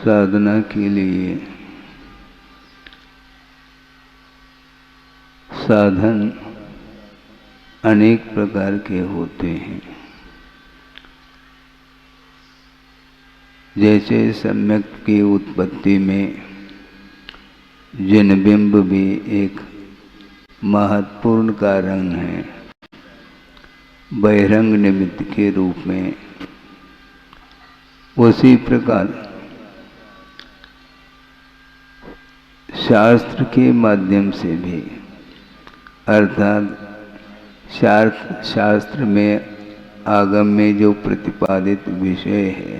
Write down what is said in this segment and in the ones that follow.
साधना के लिए साधन अनेक प्रकार के होते हैं। जैसे सम्यक की उत्पत्ति में जिनबिंब भी एक महत्वपूर्ण कारण है, बहिरंग निमित्त के रूप में। उसी प्रकार शास्त्र के माध्यम से भी, अर्थात शास्त्र में आगम में जो प्रतिपादित विषय है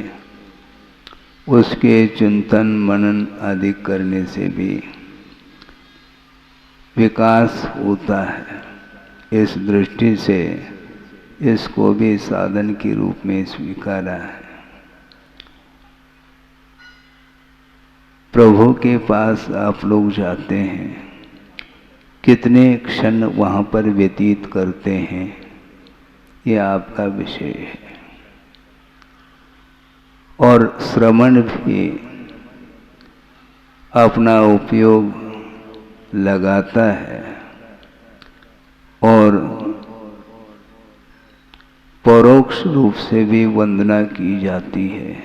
उसके चिंतन मनन आदि करने से भी विकास होता है। इस दृष्टि से इसको भी साधन के रूप में स्वीकारा है। प्रभु के पास आप लोग जाते हैं, कितने क्षण वहाँ पर व्यतीत करते हैं, ये आपका विषय है। और श्रवण भी अपना उपयोग लगाता है और परोक्ष रूप से भी वंदना की जाती है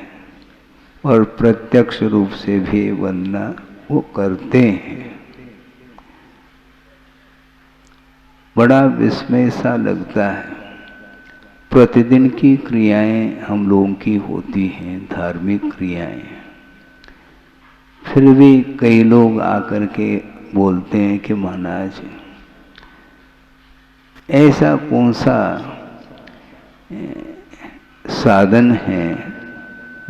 और प्रत्यक्ष रूप से भी वंदना वो करते हैं। बड़ा विस्मय सा लगता है। प्रतिदिन की क्रियाएं हम लोगों की होती हैं, धार्मिक क्रियाएं, फिर भी कई लोग आकर के बोलते हैं कि महाराज ऐसा कौन सा साधन है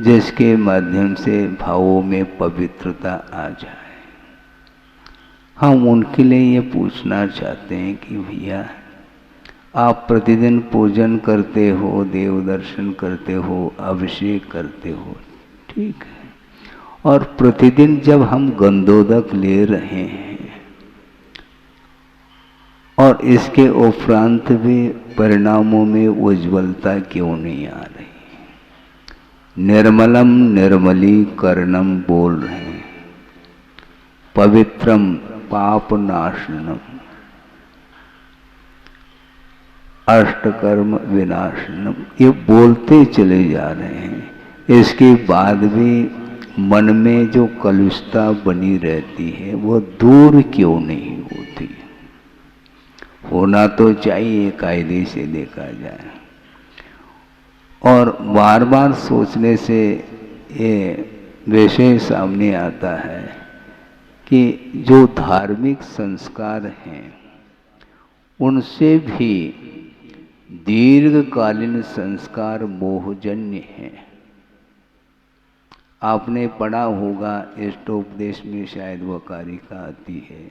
जिसके माध्यम से भावों में पवित्रता आ जाए। हम उनके लिए ये पूछना चाहते हैं कि भैया आप प्रतिदिन पूजन करते हो, देव दर्शन करते हो, अभिषेक करते हो, ठीक है, और प्रतिदिन जब हम गंधोदक ले रहे हैं और इसके उपरांत भी परिणामों में उज्ज्वलता क्यों नहीं आ रही? निर्मलम निर्मलीकरणम बोल रहे हैं, पवित्रम पापनाशनम, अष्टकर्म विनाशनम, ये बोलते चले जा रहे हैं। इसके बाद भी मन में जो कलुषता बनी रहती है वो दूर क्यों नहीं होती? होना तो चाहिए, कायदे से देखा जाए। और बार बार सोचने से ये विषय सामने आता है कि जो धार्मिक संस्कार हैं उनसे भी दीर्घकालीन संस्कार मोहजन्य हैं। आपने पढ़ा होगा, इष्टोपदेश में शायद वह कारिका आती है,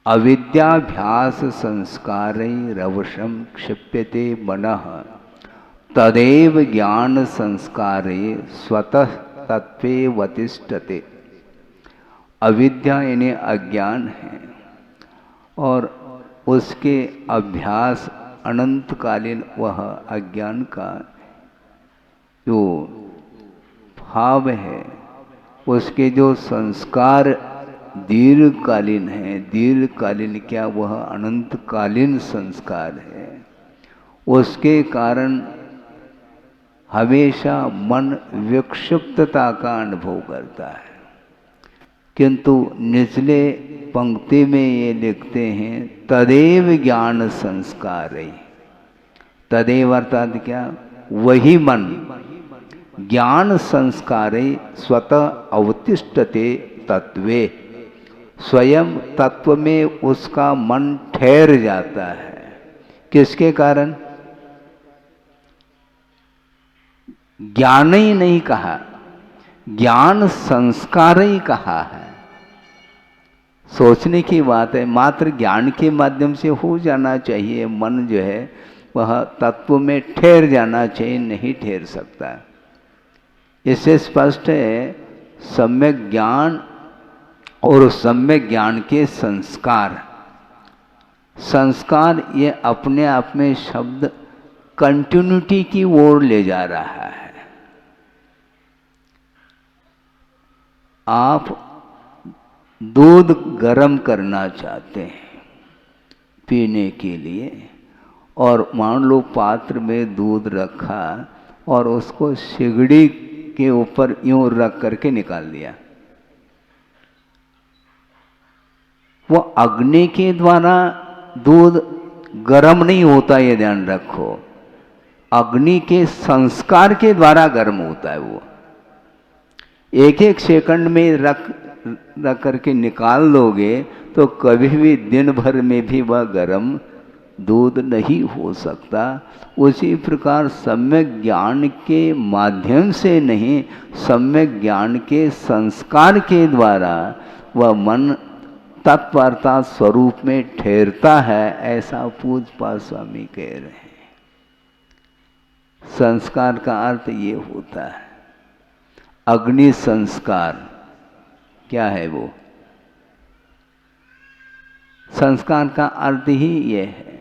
अविद्याभ्यास संस्कारैः रवशं क्षिप्यते मनः तदेव ज्ञान संस्कारे स्वतः तत्त्वेऽवतिष्ठते। अविद्या यानी अज्ञान है और उसके अभ्यास अनंतकालीन वह अज्ञान का जो भाव है, उसके जो संस्कार दीर्घकालीन है, दीर्घकालीन क्या, वह अनंतकालीन संस्कार है। उसके कारण हमेशा मन विक्षिप्तता का अनुभव करता है। किंतु निचले पंक्ति में ये लिखते हैं तदेव ज्ञान संस्कार है। तदेव अर्थात क्या? वही मन ज्ञान संस्कारे स्वतः अवतिष्ठते तत्वे, स्वयं तत्व में उसका मन ठहर जाता है। किसके कारण? ज्ञान ही नहीं कहा, ज्ञान संस्कार ही कहा है। सोचने की बात है, मात्र ज्ञान के माध्यम से हो जाना चाहिए। मन जो है वह तत्व में ठहर जाना चाहिए, नहीं ठहर सकता। इससे स्पष्ट है सम्यक ज्ञान और सम्यक ज्ञान के संस्कार। संस्कार ये अपने आप में शब्द कंटिन्यूटी की ओर ले जा रहा है। आप दूध गर्म करना चाहते हैं पीने के लिए, और मान लो पात्र में दूध रखा और उसको सिगड़ी के ऊपर यूं रख करके निकाल दिया, वो अग्नि के द्वारा दूध गर्म नहीं होता, ये ध्यान रखो। अग्नि के संस्कार के द्वारा गर्म होता है। वो एक एक सेकंड में रख करके निकाल लोगे तो कभी भी दिन भर में भी वह गर्म दूध नहीं हो सकता। उसी प्रकार सम्यक ज्ञान के माध्यम से नहीं, सम्यक ज्ञान के संस्कार के द्वारा वह मन तत्परता स्वरूप में ठहरता है, ऐसा पूज्यपाद स्वामी कह रहे हैं। संस्कार का अर्थ ये होता है, अग्नि संस्कार क्या है? वो संस्कार का अर्थ ही ये है।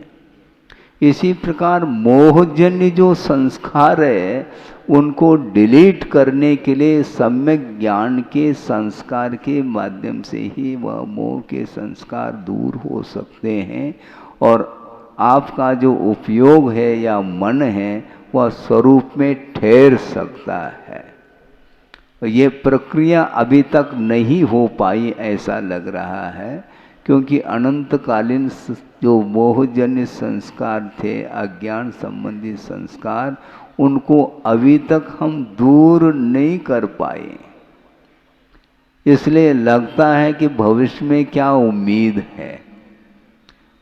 इसी प्रकार मोहजन्य जो संस्कार है उनको डिलीट करने के लिए सम्यक ज्ञान के संस्कार के माध्यम से ही वह मोह के संस्कार दूर हो सकते हैं, और आपका जो उपयोग है या मन है वह स्वरूप में ठहर सकता है। ये प्रक्रिया अभी तक नहीं हो पाई ऐसा लग रहा है, क्योंकि अनंतकालीन जो मोहजन्य संस्कार थे, अज्ञान संबंधी संस्कार, उनको अभी तक हम दूर नहीं कर पाए। इसलिए लगता है कि भविष्य में क्या उम्मीद है।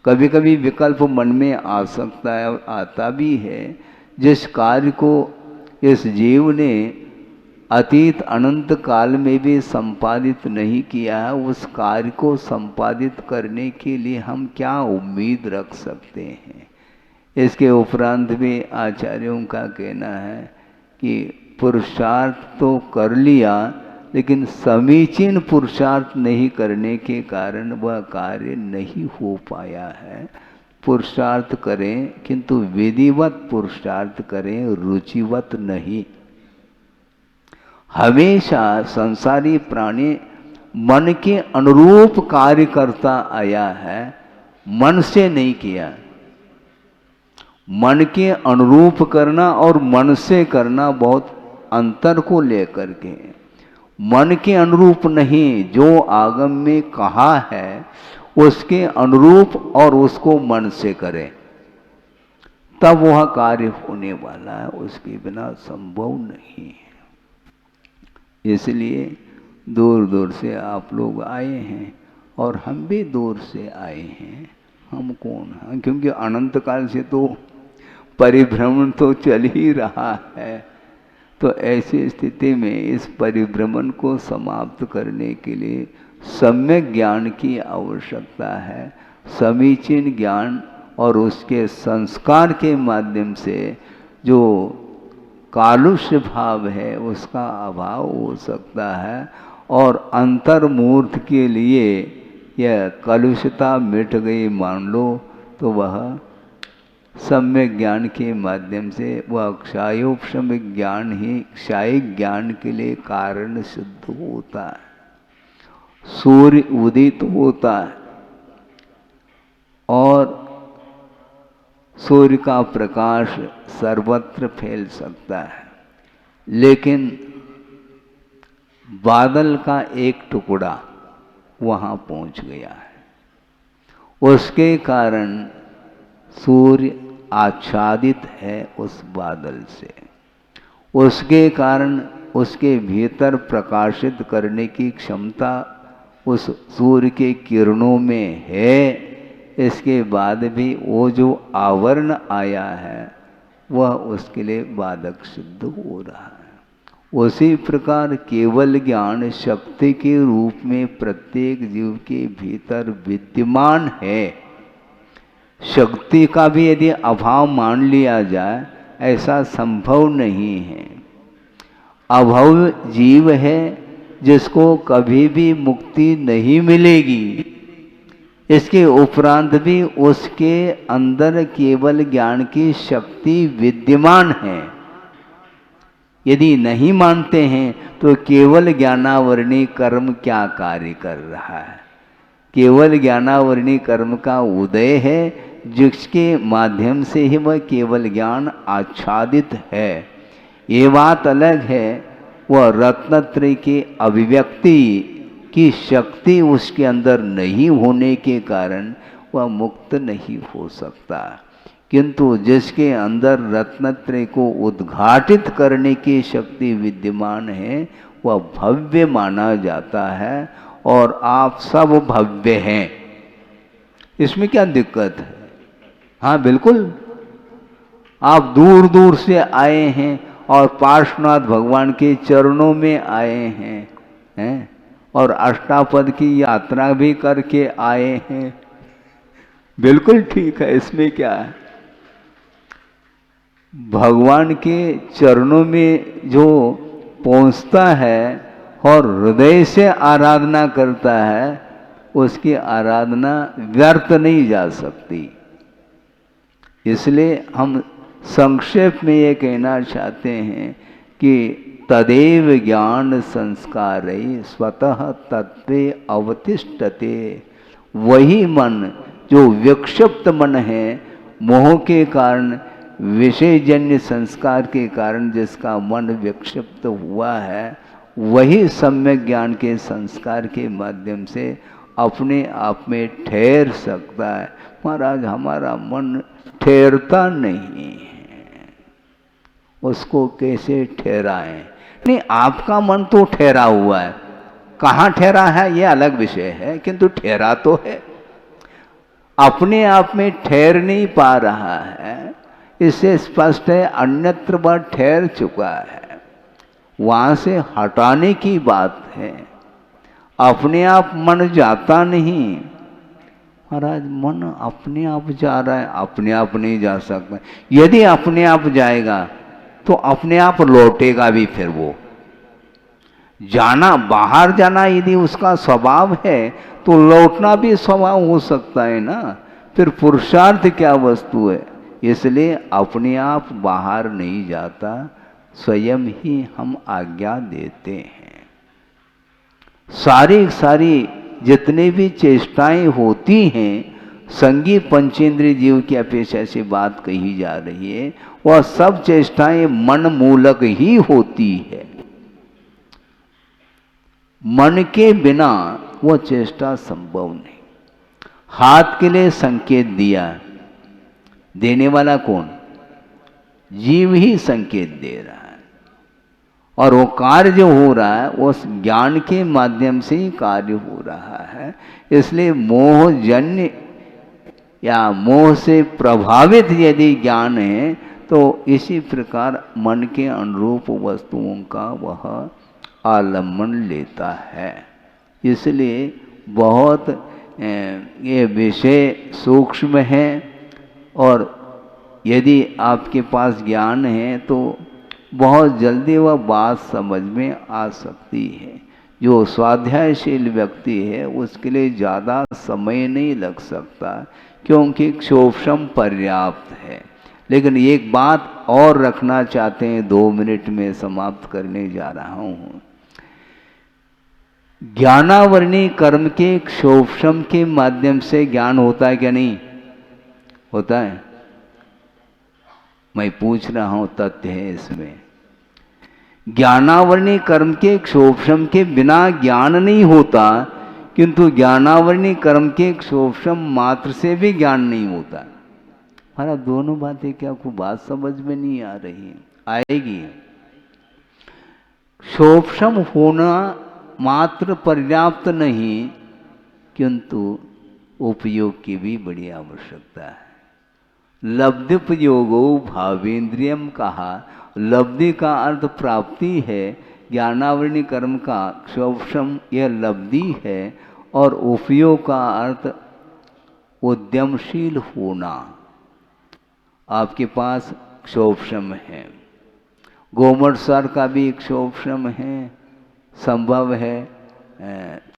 कभी कभी विकल्प मन में आ सकता है और आता भी है, जिस कार्य को इस जीव ने अतीत अनंत काल में भी संपादित नहीं किया है, उस कार्य को संपादित करने के लिए हम क्या उम्मीद रख सकते हैं। इसके उपरांत भी आचार्यों का कहना है कि पुरुषार्थ तो कर लिया, लेकिन समीचीन पुरुषार्थ नहीं करने के कारण वह कार्य नहीं हो पाया है। पुरुषार्थ करें, किंतु विधिवत पुरुषार्थ करें, रुचिवत नहीं। हमेशा संसारी प्राणी मन के अनुरूप कार्य करता आया है, मन से नहीं किया। मन के अनुरूप करना और मन से करना बहुत अंतर को लेकर के, मन के अनुरूप नहीं, जो आगम में कहा है उसके अनुरूप और उसको मन से करें, तब वह कार्य होने वाला है, उसके बिना संभव नहीं है। इसलिए दूर दूर से आप लोग आए हैं और हम भी दूर से आए हैं। हम कौन हैं? क्योंकि अनंत काल से तो परिभ्रमण तो चल ही रहा है। तो ऐसी स्थिति में इस परिभ्रमण को समाप्त करने के लिए सम्यक ज्ञान की आवश्यकता है। समीचीन ज्ञान और उसके संस्कार के माध्यम से जो कालुष्य भाव है उसका अभाव हो सकता है, और अंतर्मूर्त के लिए यह कलुषता मिट गई मान लो तो वह सम्यक ज्ञान के माध्यम से वह क्षायोपशमिक ज्ञान ही क्षायिक ज्ञान के लिए कारण सिद्ध होता है। सूर्य उदित होता है और सूर्य का प्रकाश सर्वत्र फैल सकता है, लेकिन बादल का एक टुकड़ा वहाँ पहुँच गया है, उसके कारण सूर्य आच्छादित है उस बादल से, उसके कारण उसके भीतर प्रकाशित करने की क्षमता उस सूर्य के किरणों में है। इसके बाद भी वो जो आवरण आया है वह उसके लिए बाधक सिद्ध हो रहा है। उसी प्रकार केवल ज्ञान शक्ति के रूप में प्रत्येक जीव के भीतर विद्यमान है। शक्ति का भी यदि अभाव मान लिया जाए ऐसा संभव नहीं है। अभव जीव है जिसको कभी भी मुक्ति नहीं मिलेगी। इसके उपरांत भी उसके अंदर केवल ज्ञान की शक्ति विद्यमान है। यदि नहीं मानते हैं तो केवल ज्ञानावरणी कर्म क्या कार्य कर रहा है? केवल ज्ञानावरणी कर्म का उदय है, जिसके माध्यम से ही वह केवल ज्ञान आच्छादित है। ये बात अलग है, वह रत्नत्रय की अभिव्यक्ति की शक्ति उसके अंदर नहीं होने के कारण वह मुक्त नहीं हो सकता। किंतु जिसके अंदर रत्नत्रय को उद्घाटित करने की शक्ति विद्यमान है, वह भव्य माना जाता है। और आप सब भव्य हैं, इसमें क्या दिक्कत है? हाँ बिल्कुल, आप दूर दूर से आए हैं और पार्श्वनाथ भगवान के चरणों में आए हैं, और अष्टापद की यात्रा भी करके आए हैं। बिल्कुल ठीक है, इसमें क्या है? भगवान के चरणों में जो पहुंचता है और हृदय से आराधना करता है, उसकी आराधना व्यर्थ नहीं जा सकती। इसलिए हम संक्षेप में ये कहना चाहते हैं कि तदेव ज्ञान संस्कारै स्वतः तत्वे अवतिष्ठते। वही मन जो विक्षिप्त मन है, मोह के कारण, विषयजन्य संस्कार के कारण जिसका मन विक्षिप्त हुआ है, वही सम्यक ज्ञान के संस्कार के माध्यम से अपने आप में ठहर सकता है। महाराज, हमारा मन ठहरता नहीं है, उसको कैसे ठहराएं? नहीं, आपका मन तो ठहरा हुआ है, कहाँ ठहरा है ये अलग विषय है, किंतु ठहरा तो है। अपने आप में ठहर नहीं पा रहा है, इससे स्पष्ट है अन्यत्र वह ठहर चुका है। वहां से हटाने की बात है, अपने आप मन जाता नहीं। महाराज, मन अपने आप जा रहा है, अपने आप नहीं जा सकता। यदि अपने आप जाएगा तो अपने आप लौटेगा भी। फिर वो जाना, बाहर जाना यदि उसका स्वभाव है तो लौटना भी स्वभाव हो सकता है ना। फिर पुरुषार्थ क्या वस्तु है? इसलिए अपने आप बाहर नहीं जाता, स्वयं ही हम आज्ञा देते हैं। सारी जितने भी चेष्टाएं होती हैं, संगी पंचेंद्रिय जीव की अपेक्षा से बात कही जा रही है, वह सब चेष्टाएं मन मूलक ही होती है। मन के बिना वह चेष्टा संभव नहीं। हाथ के लिए संकेत दिया, देने वाला कौन? जीव ही संकेत दे रहा है, और वो कार्य जो हो रहा है वो ज्ञान के माध्यम से ही कार्य हो रहा है। इसलिए मोहजन्य या मोह से प्रभावित यदि ज्ञान है तो इसी प्रकार मन के अनुरूप वस्तुओं का वह आलम्बन लेता है। इसलिए बहुत ये विषय सूक्ष्म है, और यदि आपके पास ज्ञान है तो बहुत जल्दी वह बात समझ में आ सकती है। जो स्वाध्यायशील व्यक्ति है उसके लिए ज़्यादा समय नहीं लग सकता, क्योंकि क्षोभशम पर्याप्त है। लेकिन एक बात और रखना चाहते हैं, 2 मिनट में समाप्त करने जा रहा हूँ। ज्ञानावरणी कर्म के क्षोभशम के माध्यम से ज्ञान होता है क्या? नहीं होता है। मैं पूछ रहा हूं, तथ्य है इसमें। ज्ञानावरणी कर्म के क्षोभशम के बिना ज्ञान नहीं होता, किंतु ज्ञानावरणी कर्म के क्षोभशम मात्र से भी ज्ञान नहीं होता। हमारा दोनों बातें क्या आपको बात समझ में नहीं आ रही? आएगी। क्षोभशम होना मात्र पर्याप्त नहीं, किंतु उपयोग की भी बड़ी आवश्यकता है। लब्धिपयोगो भावेंद्रियम कहा। लब्धि का अर्थ प्राप्ति है, ज्ञानावरणी कर्म का क्षोभशम यह लब्धि है, और उपयोग का अर्थ उद्यमशील होना। आपके पास क्षोभशम है, गोमटसार का भी क्षोभशम है, संभव है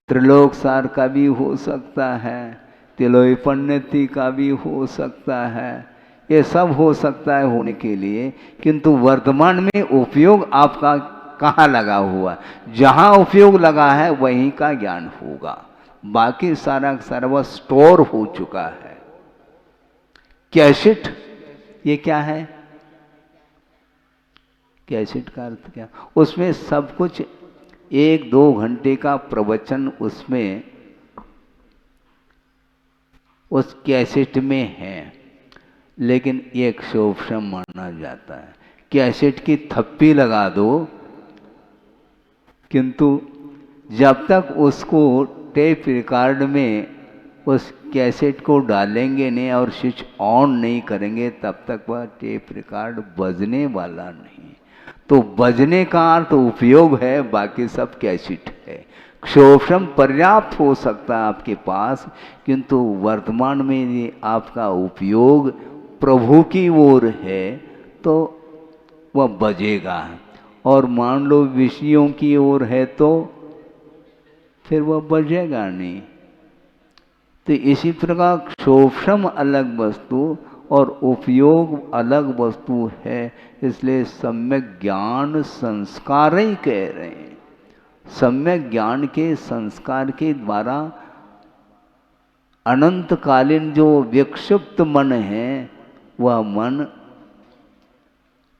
त्रिलोक सार का भी हो सकता है, तिलोई पन्नति का भी हो सकता है, ये सब हो सकता है होने के लिए, किंतु वर्तमान में उपयोग आपका कहाँ लगा हुआ, जहाँ उपयोग लगा है वहीं का ज्ञान होगा, बाकी सारा सर्व स्टोर हो चुका है। कैसेट, ये क्या है? कैसेट का अर्थ क्या? उसमें सब कुछ 1-2 घंटे का प्रवचन उसमें उस कैसेट में है, लेकिन एक शोभन माना जाता है। कैसेट की थप्पी लगा दो, किंतु जब तक उसको टेप रिकॉर्ड में उस कैसेट को डालेंगे नहीं और स्विच ऑन नहीं करेंगे, तब तक वह टेप रिकॉर्ड बजने वाला नहीं। तो बजने का अर्थ उपयोग है, बाकी सब कैसेट है। शोषण पर्याप्त हो सकता है आपके पास, किंतु वर्तमान में ये आपका उपयोग प्रभु की ओर है तो वह बजेगा, और मान लो विषयों की ओर है तो फिर वह बजेगा नहीं। तो इसी प्रकार शोषण अलग वस्तु और उपयोग अलग वस्तु है, इसलिए सम्यक ज्ञान संस्कार ही कह रहे हैं। सम्यक ज्ञान के संस्कार के द्वारा अनंतकालीन जो विक्षिप्त मन है वह मन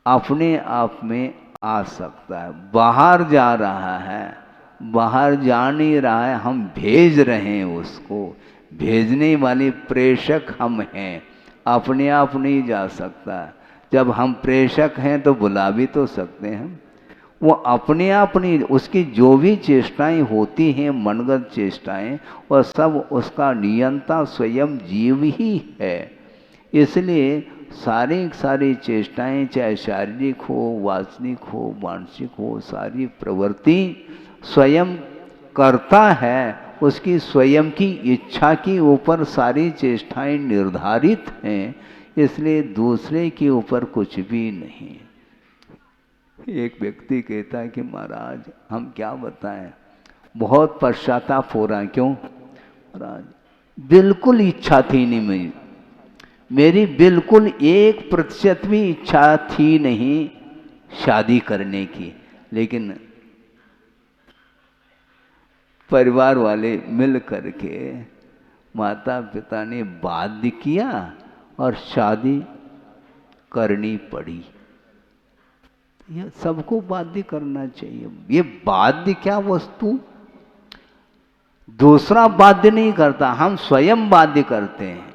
अपने आप में आ सकता है। बाहर जा रहा है, बाहर जा नहीं रहा है, हम भेज रहे हैं उसको, भेजने वाले प्रेषक हम हैं, अपने आप नहीं जा सकता। जब हम प्रेषक हैं तो बुला भी तो सकते हैं, वो अपने आप नहीं, उसकी जो भी चेष्टाएं होती हैं मनगत चेष्टाएं, वह सब उसका नियंता स्वयं जीव ही है। इसलिए सारी चेष्टाएं, चाहे शारीरिक हो, वासनिक हो, मानसिक हो, सारी प्रवृत्ति स्वयं करता है, उसकी स्वयं की इच्छा के ऊपर सारी चेष्टाएं निर्धारित हैं, इसलिए दूसरे के ऊपर कुछ भी नहीं। एक व्यक्ति कहता है कि महाराज हम क्या बताएं, बहुत पश्चाताप हो रहा है। क्यों महाराज? बिल्कुल इच्छा थी नहीं, मेरी बिल्कुल 1% भी इच्छा थी नहीं शादी करने की, लेकिन परिवार वाले मिल करके माता पिता ने बाध्य किया और शादी करनी पड़ी। ये सबको बाध्य करना चाहिए। ये बाध्य क्या वस्तु, दूसरा बाध्य नहीं करता, हम स्वयं बाध्य करते हैं।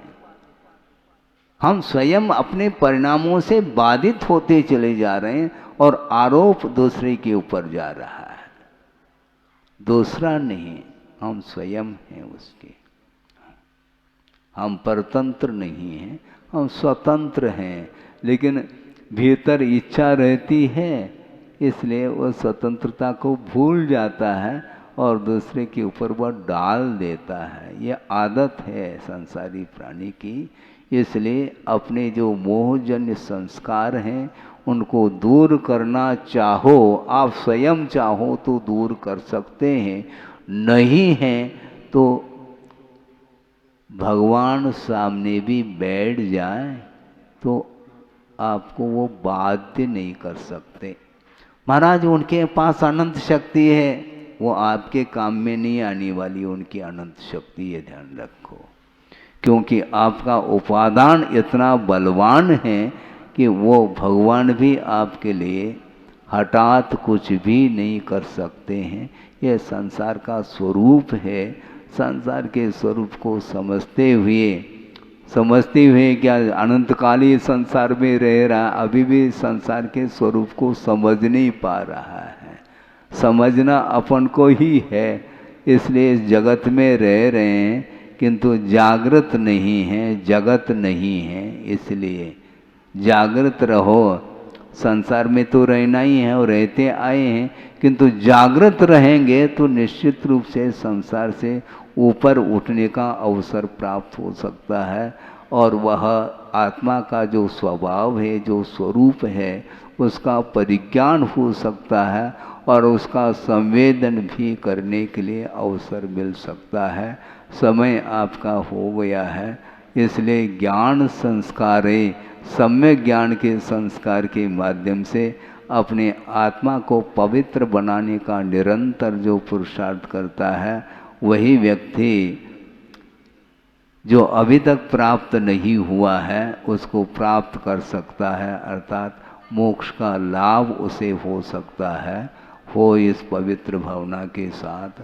हम स्वयं अपने परिणामों से बाधित होते चले जा रहे हैं और आरोप दूसरे के ऊपर जा रहा है। दूसरा नहीं, हम स्वयं हैं उसके। हम परतंत्र नहीं हैं, हम स्वतंत्र हैं, लेकिन भीतर इच्छा रहती है, इसलिए वह स्वतंत्रता को भूल जाता है और दूसरे के ऊपर वह डाल देता है। यह आदत है संसारी प्राणी की। इसलिए अपने जो मोहजन्य संस्कार हैं उनको दूर करना चाहो, आप स्वयं चाहो तो दूर कर सकते हैं, नहीं हैं तो भगवान सामने भी बैठ जाए तो आपको वो बाध्य नहीं कर सकते। महाराज उनके पास अनंत शक्ति है, वो आपके काम में नहीं आने वाली उनकी अनंत शक्ति, ये ध्यान रखो। क्योंकि आपका उपादान इतना बलवान है कि वो भगवान भी आपके लिए हठात कुछ भी नहीं कर सकते हैं। यह संसार का स्वरूप है। संसार के स्वरूप को समझते हुए क्या अनंतकालीन संसार में रह रहा, अभी भी संसार के स्वरूप को समझ नहीं पा रहा है। समझना अपन को ही है, इसलिए इस जगत में रह रहे हैं, किंतु जागृत नहीं है, जगत नहीं है। इसलिए जागृत रहो, संसार में तो रहना ही है और रहते आए हैं, किंतु जागृत रहेंगे तो निश्चित रूप से संसार से ऊपर उठने का अवसर प्राप्त हो सकता है, और वह आत्मा का जो स्वभाव है, जो स्वरूप है, उसका परिज्ञान हो सकता है और उसका संवेदन भी करने के लिए अवसर मिल सकता है। समय आपका हो गया है, इसलिए ज्ञान संस्कारे सम्यक ज्ञान के संस्कार के माध्यम से अपने आत्मा को पवित्र बनाने का निरंतर जो पुरुषार्थ करता है, वही व्यक्ति जो अभी तक प्राप्त नहीं हुआ है उसको प्राप्त कर सकता है, अर्थात मोक्ष का लाभ उसे हो सकता है। हो इस पवित्र भावना के साथ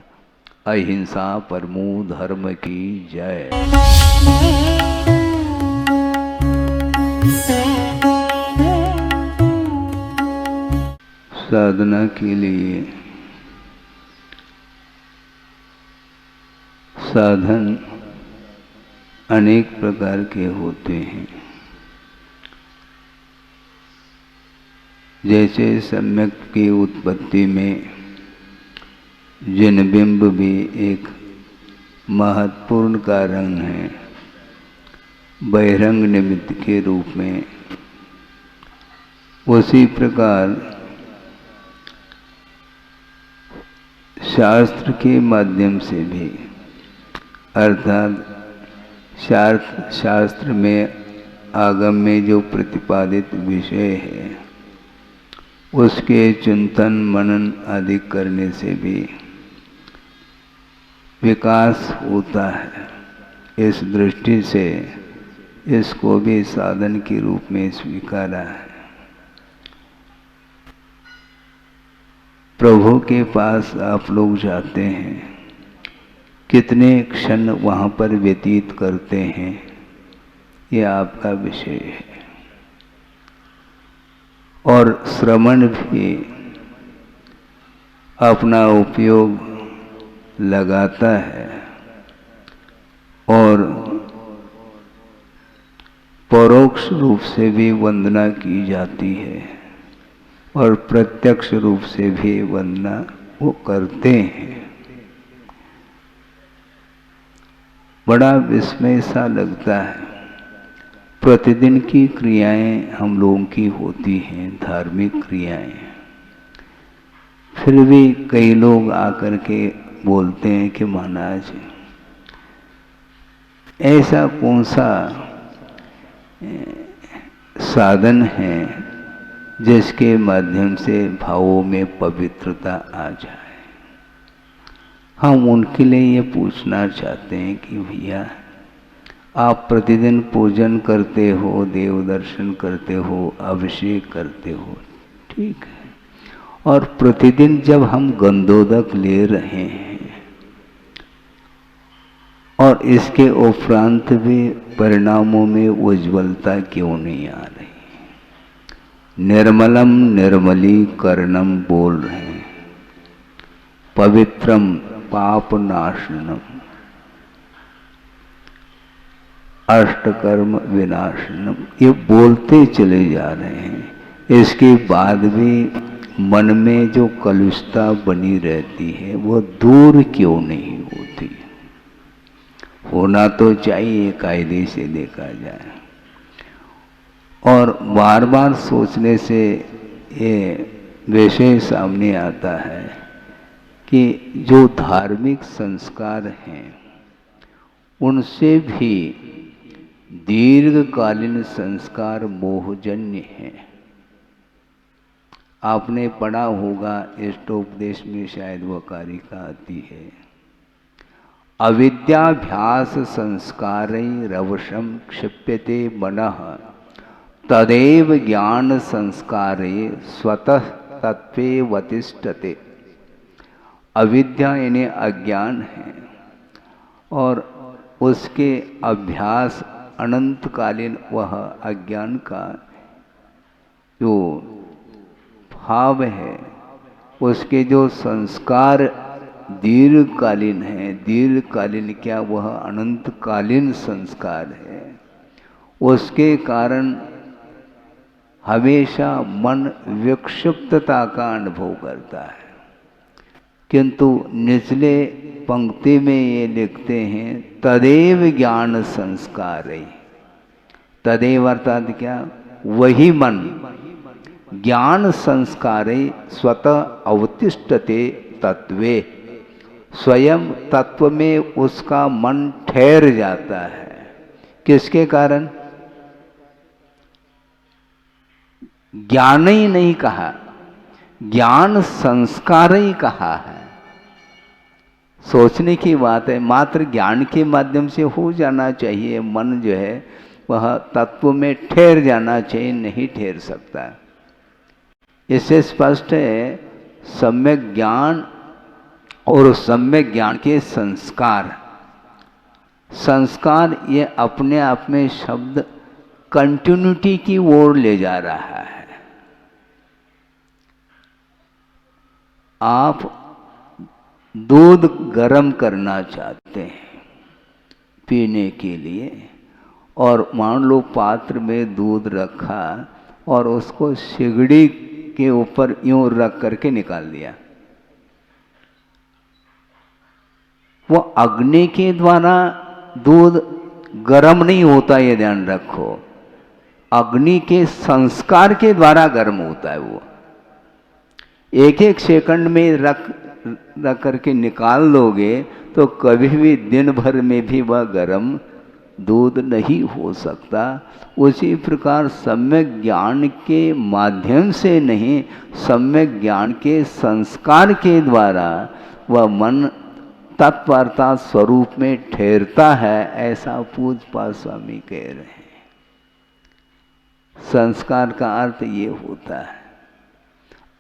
अहिंसा परमो धर्म की जय। साधना के लिए साधन अनेक प्रकार के होते हैं। जैसे सम्यक की उत्पत्ति में जिनबिंब भी एक महत्वपूर्ण कारण है, बहिरंग निमित्त के रूप में। उसी प्रकार शास्त्र के माध्यम से भी, अर्थात शास्त्र में आगम में जो प्रतिपादित विषय है उसके चिंतन मनन आदि करने से भी विकास होता है। इस दृष्टि से इसको भी साधन के रूप में स्वीकारा है। प्रभु के पास आप लोग जाते हैं, कितने क्षण वहाँ पर व्यतीत करते हैं, ये आपका विषय है। और श्रवण भी अपना उपयोग लगाता है और परोक्ष रूप से भी वंदना की जाती है और प्रत्यक्ष रूप से भी वंदना वो करते हैं। बड़ा विस्मय सा लगता है। प्रतिदिन की क्रियाएं हम लोगों की होती हैं, धार्मिक क्रियाएं, फिर भी कई लोग आकर के बोलते हैं कि महाराज ऐसा कौन सा साधन है जिसके माध्यम से भावों में पवित्रता आ जाए। हम उनके लिए ये पूछना चाहते हैं कि भैया आप प्रतिदिन पूजन करते हो, देव दर्शन करते हो, अभिषेक करते हो, ठीक है, और प्रतिदिन जब हम गंधोदक ले रहे हैं और इसके उपरांत भी परिणामों में उज्ज्वलता क्यों नहीं आ रही? निर्मलम निर्मलीकरणम बोल रहे हैं, पवित्रम पापनाशनम, अष्टकर्म विनाशनम, ये बोलते चले जा रहे हैं। इसके बाद भी मन में जो कलुषता बनी रहती है वो दूर क्यों नहीं होती? होना तो चाहिए, कायदे से देखा जाए। और बार बार सोचने से ये विषय सामने आता है कि जो धार्मिक संस्कार हैं उनसे भी दीर्घकालीन संस्कार मोहजन्य हैं। आपने पढ़ा होगा, इष्टोपदेश में शायद वह कारिका आती है, अविद्याभ्यास संस्कारैः रवशं क्षिप्यते मनः तदेव ज्ञान संस्कारे स्वतः तत्त्वेऽवतिष्ठते। अविद्या यानी अज्ञान है और उसके अभ्यास अनंतकालीन, वह अज्ञान का जो भाव है उसके जो संस्कार दीर्घकालीन है, दीर्घकालीन क्या, वह अनंतकालीन संस्कार है, उसके कारण हमेशा मन विक्षिप्तता का अनुभव करता है। किंतु निचले पंक्ति में ये लिखते हैं तदेव ज्ञान संस्कार है। तदेव अर्थात क्या? वही मन ज्ञान संस्कारे स्वतः अवतिष्ठते तत्वे, स्वयं तत्व में उसका मन ठहर जाता है। किसके कारण? ज्ञान ही नहीं कहा, ज्ञान संस्कार ही कहा है। सोचने की बात है, मात्र ज्ञान के माध्यम से हो जाना चाहिए। मन जो है वह तत्व में ठहर जाना चाहिए, नहीं ठहर सकता। इससे स्पष्ट है सम्यक ज्ञान और सम्यक ज्ञान के संस्कार, संस्कार ये अपने आप में शब्द कंटिन्यूटी की ओर ले जा रहा है। आप दूध गर्म करना चाहते हैं पीने के लिए, और मान लो पात्र में दूध रखा और उसको सिगड़ी के ऊपर यूं रख करके निकाल दिया। वो अग्नि के द्वारा दूध गर्म नहीं होता, ये ध्यान रखो। अग्नि के संस्कार के द्वारा गर्म होता है। वो एक एक सेकंड में रख करके निकाल लोगे तो कभी भी दिन भर में भी वह गर्म दूध नहीं हो सकता। उसी प्रकार सम्यक ज्ञान के माध्यम से नहीं, सम्यक ज्ञान के संस्कार के द्वारा वह मन तत्परता स्वरूप में ठहरता है, ऐसा पूज्यपाद स्वामी कह रहे हैं। संस्कार का अर्थ ये होता है।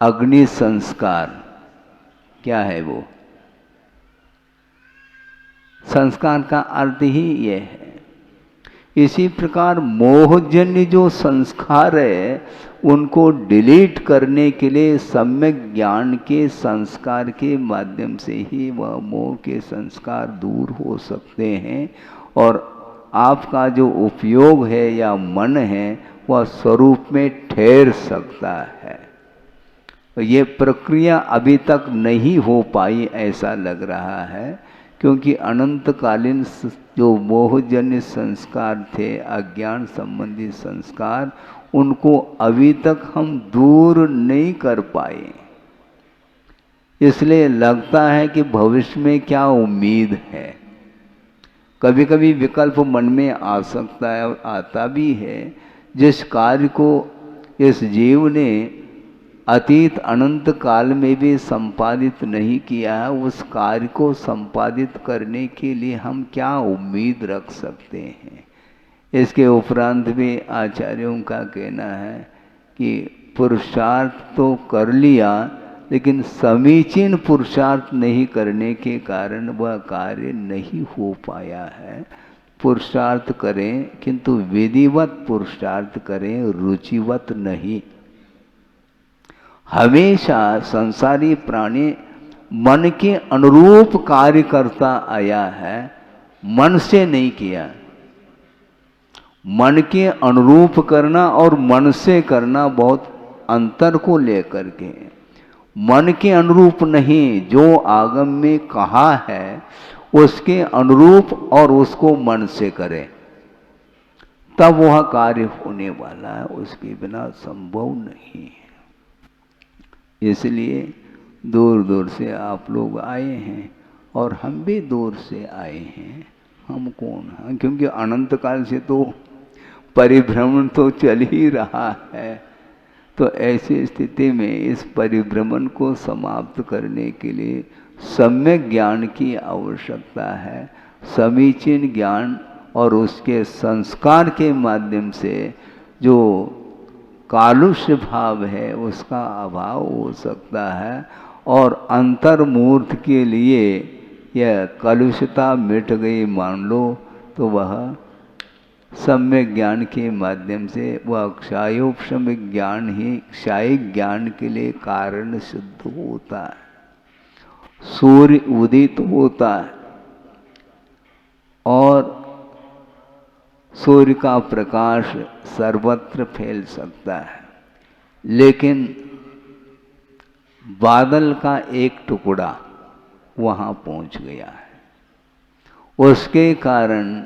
अग्नि संस्कार क्या है? वो संस्कार का अर्थ ही ये है। इसी प्रकार मोहजन्य जो संस्कार है उनको डिलीट करने के लिए सम्यक ज्ञान के संस्कार के माध्यम से ही वह मोह के संस्कार दूर हो सकते हैं, और आपका जो उपयोग है या मन है वह स्वरूप में ठहर सकता है। ये प्रक्रिया अभी तक नहीं हो पाई ऐसा लग रहा है, क्योंकि अनंतकालीन जो मोहजन्य संस्कार थे, अज्ञान संबंधी संस्कार, उनको अभी तक हम दूर नहीं कर पाए। इसलिए लगता है कि भविष्य में क्या उम्मीद है। कभी कभी विकल्प मन में आ सकता है, आता भी है। जिस कार्य को इस जीव ने अतीत अनंत काल में भी संपादित नहीं किया है, उस कार्य को संपादित करने के लिए हम क्या उम्मीद रख सकते हैं। इसके उपरांत भी आचार्यों का कहना है कि पुरुषार्थ तो कर लिया, लेकिन समीचीन पुरुषार्थ नहीं करने के कारण वह कार्य नहीं हो पाया है। पुरुषार्थ करें, किंतु विधिवत पुरुषार्थ करें, रुचिवत नहीं। हमेशा संसारी प्राणी मन के अनुरूप कार्य करता आया है, मन से नहीं किया। मन के अनुरूप करना और मन से करना बहुत अंतर को लेकर के, मन के अनुरूप नहीं, जो आगम में कहा है उसके अनुरूप और उसको मन से करें, तब वह कार्य होने वाला है, उसके बिना संभव नहीं है। इसलिए दूर दूर से आप लोग आए हैं और हम भी दूर से आए हैं। हम कौन हैं? क्योंकि अनंत काल से तो परिभ्रमण तो चल ही रहा है। तो ऐसी स्थिति में इस परिभ्रमण को समाप्त करने के लिए सम्यक ज्ञान की आवश्यकता है। समीचीन ज्ञान और उसके संस्कार के माध्यम से जो कालुष्य भाव है उसका अभाव हो सकता है, और अंतर्मूर्त के लिए यह कलुषता मिट गई मान लो, तो वह सम्यक ज्ञान के माध्यम से वह क्षायोपशमिक ज्ञान ही क्षायिक ज्ञान के लिए कारण सिद्ध होता है। सूर्य उदित होता है और सूर्य का प्रकाश सर्वत्र फैल सकता है, लेकिन बादल का एक टुकड़ा वहाँ पहुँच गया है, उसके कारण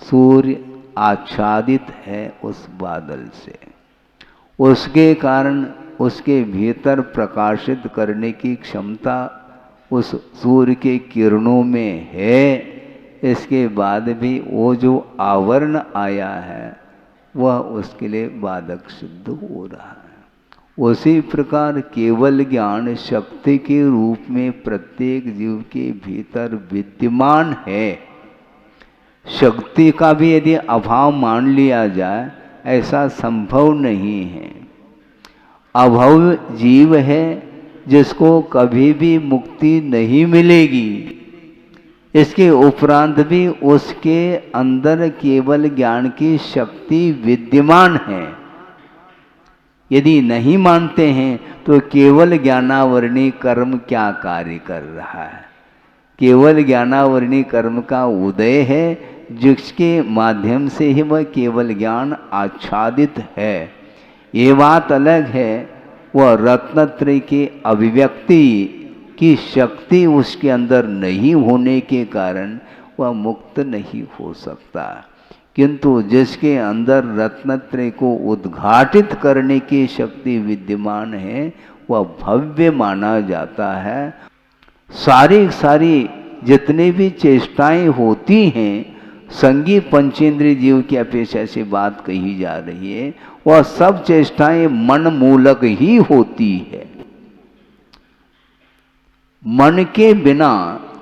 सूर्य आच्छादित है उस बादल से। उसके कारण उसके भीतर प्रकाशित करने की क्षमता उस सूर्य के किरणों में है। इसके बाद भी वो जो आवरण आया है वह उसके लिए बाधक सिद्ध हो रहा है। उसी प्रकार केवल ज्ञान शक्ति के रूप में प्रत्येक जीव के भीतर विद्यमान है। शक्ति का भी यदि अभाव मान लिया जाए, ऐसा संभव नहीं है। अभव जीव है जिसको कभी भी मुक्ति नहीं मिलेगी। इसके उपरांत भी उसके अंदर केवल ज्ञान की शक्ति विद्यमान है। यदि नहीं मानते हैं तो केवल ज्ञानावरणी कर्म क्या कार्य कर रहा है? केवल ज्ञानावरणी कर्म का उदय है, जिसके माध्यम से ही वह केवल ज्ञान आच्छादित है। ये बात अलग है, वह रत्नत्रय की अभिव्यक्ति की शक्ति उसके अंदर नहीं होने के कारण वह मुक्त नहीं हो सकता। किंतु जिसके अंदर रत्नत्रय को उद्घाटित करने की शक्ति विद्यमान है, वह भव्य माना जाता है। सारी जितनी भी चेष्टाएं होती हैं, संगी पंचेंद्रिय जीव की अपेक्षा से बात कही जा रही है, वह सब चेष्टाएं मन मूलक ही होती है। मन के बिना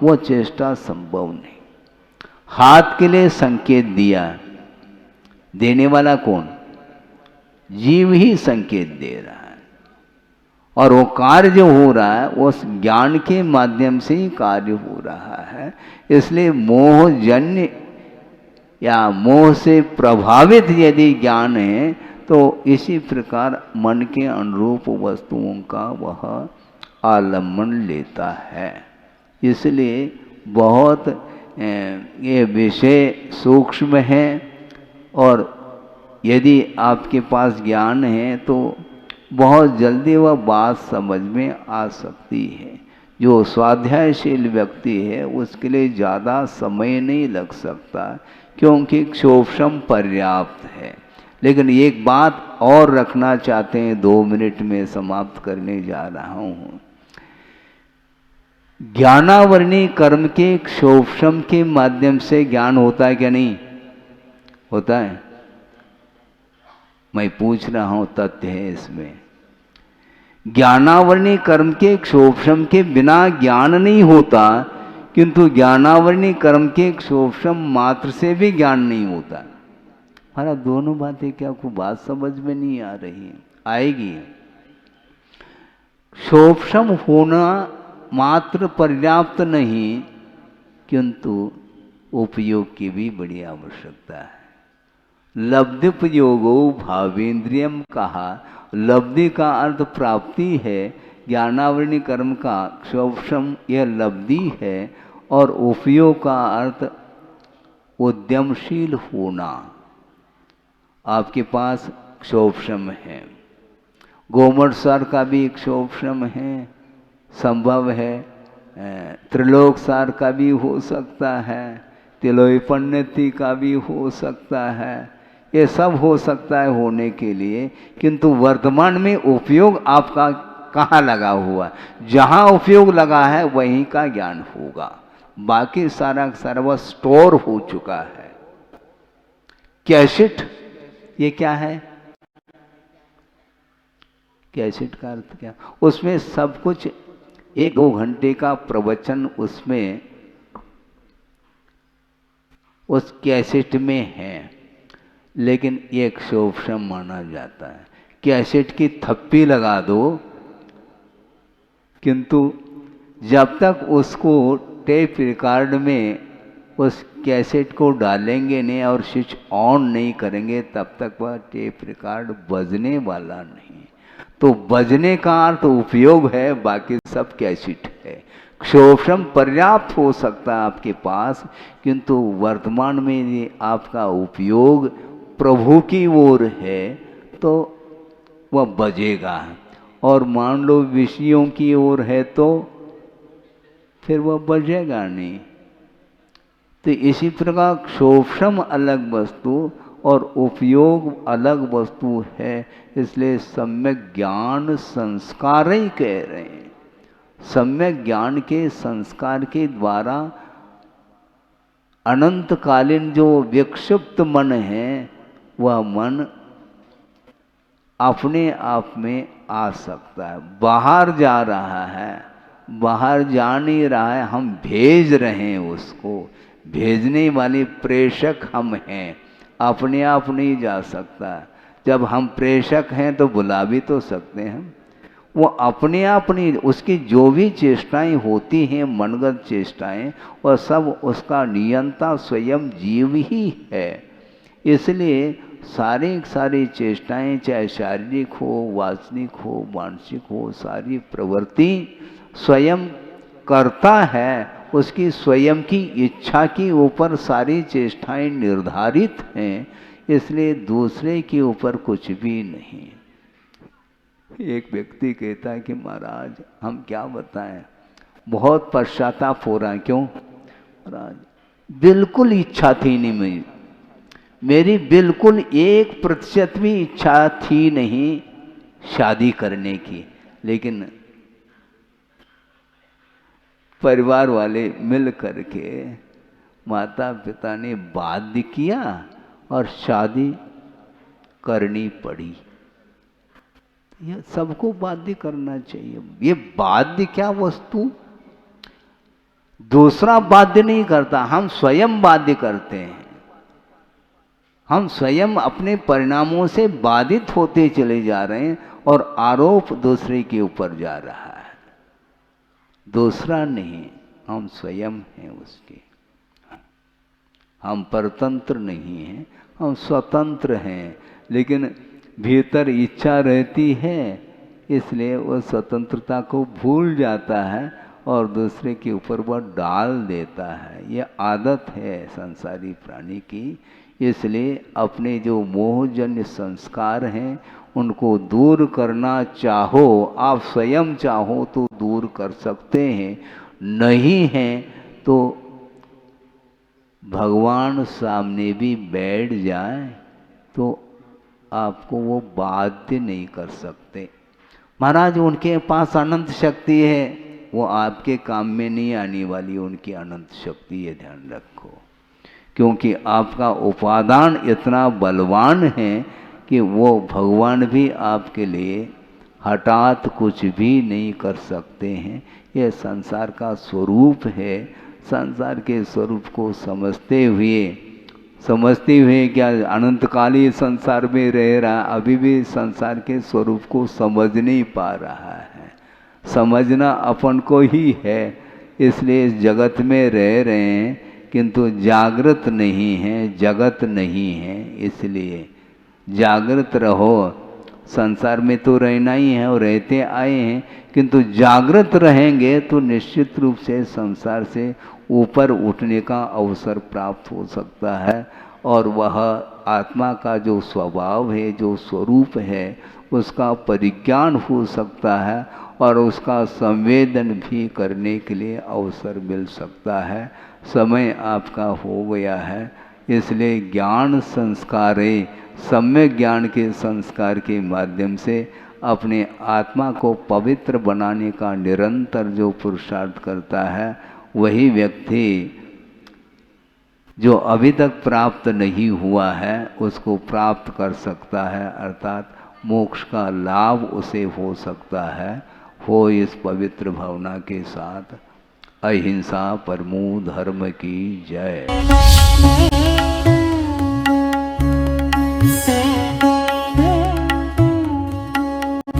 वह चेष्टा संभव नहीं। हाथ के लिए संकेत दिया, देने वाला कौन? जीव ही संकेत दे रहा है, और वो कार्य जो हो रहा है उस ज्ञान के माध्यम से ही कार्य हो रहा है। इसलिए मोहजन्य या मोह से प्रभावित यदि ज्ञान है तो इसी प्रकार मन के अनुरूप वस्तुओं का वह आलम्बन लेता है। इसलिए बहुत ये विषय सूक्ष्म है, और यदि आपके पास ज्ञान है तो बहुत जल्दी वह बात समझ में आ सकती है। जो स्वाध्यायशील व्यक्ति है उसके लिए ज़्यादा समय नहीं लग सकता, क्योंकि क्षोभशम पर्याप्त है। लेकिन एक बात और रखना चाहते हैं, 2 मिनट में समाप्त करने जा रहा हूँ। ज्ञानावरणी कर्म के क्षोभशम के माध्यम से ज्ञान होता है क्या? नहीं होता है। मैं पूछ रहा हूं, तथ्य है इसमें। ज्ञानावरणी कर्म के क्षोभशम के बिना ज्ञान नहीं होता, किंतु ज्ञानावरणी कर्म के क्षोभशम मात्र से भी ज्ञान नहीं होता। हमारा दोनों बातें क्या आपको बात समझ में नहीं आ रही? आएगी। क्षोभशम होना मात्र पर्याप्त नहीं, किंतु उपयोग की भी बड़ी आवश्यकता है। लब्धिपयोगो भावेंद्रियम कहा। लब्धि का अर्थ प्राप्ति है, ज्ञानावरणी कर्म का क्षोभशम यह लब्धि है, और उपयोग का अर्थ उद्यमशील होना। आपके पास क्षोभशम है, गोमट सार का भी क्षोभशम है, संभव है त्रिलोक सार का भी हो सकता है, तिलोई पन्नति का भी हो सकता है। ये सब हो सकता है होने के लिए, किंतु वर्तमान में उपयोग आपका कहाँ लगा हुआ है? जहाँ उपयोग लगा है वहीं का ज्ञान होगा। बाकी सारा सर्व स्टोर हो चुका है। कैसेट, ये क्या है? कैसेट का अर्थ क्या? उसमें सब कुछ 1-2 घंटे का प्रवचन उसमें उस कैसेट में है, लेकिन ये क्षोभशम माना जाता है। कैसेट की थप्पी लगा दो, किंतु जब तक उसको टेप रिकॉर्ड में उस कैसेट को डालेंगे नहीं और स्विच ऑन नहीं करेंगे, तब तक वह टेप रिकॉर्ड बजने वाला नहीं। तो बजने का अर्थ उपयोग है, बाकी सब कैसेट है। क्षोभशम पर्याप्त हो सकता है आपके पास, किंतु वर्तमान में ये आपका उपयोग प्रभु की ओर है तो वह बजेगा, और मान लो विषयों की ओर है तो फिर वह बजेगा नहीं। तो इसी प्रकार क्षोभशम अलग वस्तु और उपयोग अलग वस्तु है। इसलिए सम्यक ज्ञान संस्कार ही कह रहे हैं। सम्यक ज्ञान के संस्कार के द्वारा अनंतकालीन जो विक्षिप्त मन है वह मन अपने आप में आ सकता है। बाहर जा रहा है, बाहर जा नहीं रहा है, हम भेज रहे हैं उसको। भेजने वाले प्रेषक हम हैं, अपने आप नहीं जा सकता। जब हम प्रेषक हैं तो बुला भी तो सकते हैं। वो अपने आप नहीं, उसकी जो भी चेष्टाएं होती हैं, मनगत चेष्टाएं, वह सब उसका नियंता स्वयं जीव ही है। इसलिए सारी चेष्टाएं, चाहे शारीरिक हो, वासनिक हो, मानसिक हो, सारी प्रवृत्ति स्वयं करता है। उसकी स्वयं की इच्छा के ऊपर सारी चेष्टाएं निर्धारित हैं, इसलिए दूसरे के ऊपर कुछ भी नहीं। एक व्यक्ति कहता है कि महाराज हम क्या बताएं, बहुत पश्चाताप हो रहा है। क्यों महाराज? बिल्कुल इच्छा थी नहीं मेरी, बिल्कुल 1% भी इच्छा थी नहीं शादी करने की, लेकिन परिवार वाले मिल करके माता पिता ने बाध्य किया और शादी करनी पड़ी। यह सबको बाध्य करना चाहिए। ये बाध्य क्या वस्तु? दूसरा बाध्य नहीं करता, हम स्वयं बाध्य करते हैं। हम स्वयं अपने परिणामों से बाधित होते चले जा रहे हैं और आरोप दूसरे के ऊपर जा रहा है। दूसरा नहीं, हम स्वयं हैं उसके। हम परतंत्र नहीं हैं, हम स्वतंत्र हैं, लेकिन भीतर इच्छा रहती है, इसलिए वह स्वतंत्रता को भूल जाता है और दूसरे के ऊपर वह डाल देता है। यह आदत है संसारी प्राणी की। इसलिए अपने जो मोहजन्य संस्कार हैं उनको दूर करना चाहो, आप स्वयं चाहो तो दूर कर सकते हैं, नहीं हैं तो भगवान सामने भी बैठ जाए तो आपको वो बाध्य नहीं कर सकते। महाराज उनके पास अनंत शक्ति है, वो आपके काम में नहीं आने वाली उनकी अनंत शक्ति, ये ध्यान रखो। क्योंकि आपका उपादान इतना बलवान है कि वो भगवान भी आपके लिए हठात कुछ भी नहीं कर सकते हैं। यह संसार का स्वरूप है। संसार के स्वरूप को समझते हुए क्या अनंतकालीन संसार में रह रहा, अभी भी संसार के स्वरूप को समझ नहीं पा रहा है। समझना अपन को ही है, इसलिए इस जगत में रह रहे हैं किंतु जागृत नहीं है, जगत नहीं है। इसलिए जागृत रहो। संसार में तो रहना ही है और रहते आए हैं, किंतु जागृत रहेंगे तो निश्चित रूप से संसार से ऊपर उठने का अवसर प्राप्त हो सकता है और वह आत्मा का जो स्वभाव है, जो स्वरूप है, उसका परिज्ञान हो सकता है और उसका संवेदन भी करने के लिए अवसर मिल सकता है। समय आपका हो गया है, इसलिए ज्ञान संस्कारे, सम्यक ज्ञान के संस्कार के माध्यम से अपने आत्मा को पवित्र बनाने का निरंतर जो पुरुषार्थ करता है, वही व्यक्ति जो अभी तक प्राप्त नहीं हुआ है उसको प्राप्त कर सकता है, अर्थात मोक्ष का लाभ उसे हो सकता है। हो इस पवित्र भावना के साथ। अहिंसा परमो धर्म की जय।